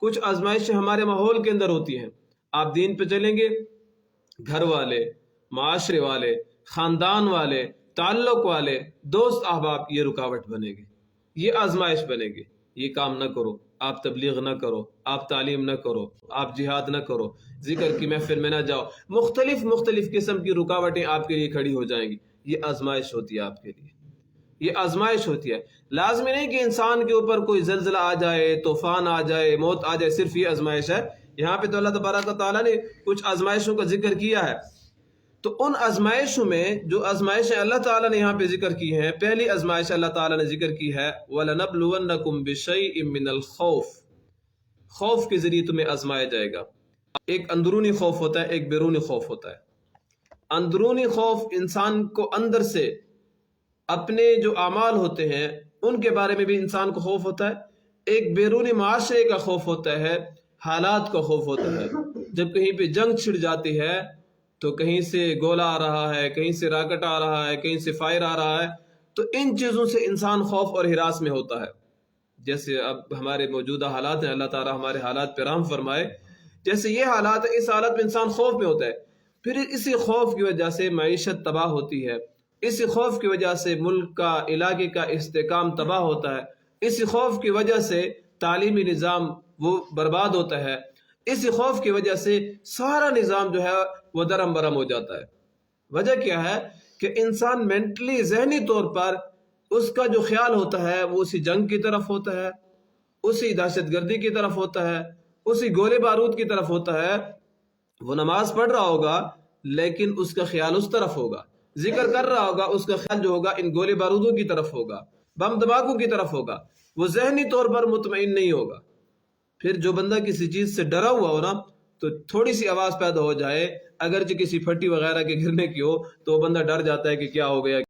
کچھ آزمائشیں ہمارے ماحول کے اندر ہوتی ہیں. آپ دین پہ چلیں گے، گھر والے، معاشرے والے، خاندان والے، تعلق والے، دوست احباب، یہ رکاوٹ بنے گی، یہ آزمائش بنے گی. یہ کام نہ کرو، آپ تبلیغ نہ کرو، آپ تعلیم نہ کرو، آپ جہاد نہ کرو، ذکر کی محفل میں نہ جاؤ. مختلف قسم کی رکاوٹیں آپ کے لیے کھڑی ہو جائیں گی. یہ آزمائش ہوتی ہے آپ کے لیے، یہ آزمائش ہوتی ہے. لازمی نہیں کہ انسان کے اوپر کوئی زلزلہ آ جائے، طوفان آ جائے، موت آ جائے، صرف یہ آزمائش ہے. یہاں پہ تو اللہ تبارک و تعالیٰ نے کچھ آزمائشوں کا ذکر کیا ہے. تو ان آزمائشوں میں جو آزمائشیں اللہ تعالیٰ نے یہاں پہ ذکر کی ہیں، پہلی آزمائش اللہ تعالیٰ نے ذکر کی ہے وَلَنَبْلُوَنَّكُمْ بِشَيْءٍ مِّنَ الْخَوْفِ، خوف کے ذریعے تمہیں آزمایا جائے گا. ایک اندرونی خوف ہوتا ہے، ایک بیرونی خوف ہوتا ہے. اندرونی خوف انسان کو اندر سے اپنے جو اعمال ہوتے ہیں ان کے بارے میں بھی انسان کو خوف ہوتا ہے. ایک بیرونی معاشرے کا خوف ہوتا ہے، حالات کا خوف ہوتا ہے. جب کہیں پہ جنگ چھڑ جاتی ہے تو کہیں سے گولا آ رہا ہے، کہیں سے راکٹ آ رہا ہے، کہیں سے فائر آ رہا ہے، تو ان چیزوں سے انسان خوف اور ہراس میں ہوتا ہے. جیسے اب ہمارے موجودہ حالات ہیں، اللہ تعالیٰ ہمارے حالات پہ رحم فرمائے. جیسے یہ حالات ہیں، اس حالت میں انسان خوف میں ہوتا ہے. پھر اسی خوف کی وجہ سے معیشت تباہ ہوتی ہے، اسی خوف کی وجہ سے ملک کا، علاقے کا استحکام تباہ ہوتا ہے، اسی خوف کی وجہ سے تعلیمی نظام وہ برباد ہوتا ہے، اسی خوف کی وجہ سے سارا نظام جو ہے وہ درم برم ہو جاتا ہے. وجہ کیا ہے کہ انسان مینٹلی، ذہنی طور پر اس کا جو خیال ہوتا ہے وہ اسی جنگ کی طرف ہوتا ہے، اسی دہشت گردی کی طرف ہوتا ہے، اسی گولے بارود کی طرف ہوتا ہے. وہ نماز پڑھ رہا ہوگا لیکن اس کا خیال اس طرف ہوگا، ذکر کر رہا ہوگا، اس کا خیال جو ہوگا ان گولے بارودوں کی طرف ہوگا، بم دھماکوں کی طرف ہوگا. وہ ذہنی طور پر مطمئن نہیں ہوگا. پھر جو بندہ کسی چیز سے ڈرا ہوا ہو نا، تو تھوڑی سی آواز پیدا ہو جائے، اگرچہ کسی پھٹی وغیرہ کے گرنے کی ہو، تو وہ بندہ ڈر جاتا ہے کہ کیا ہو گیا.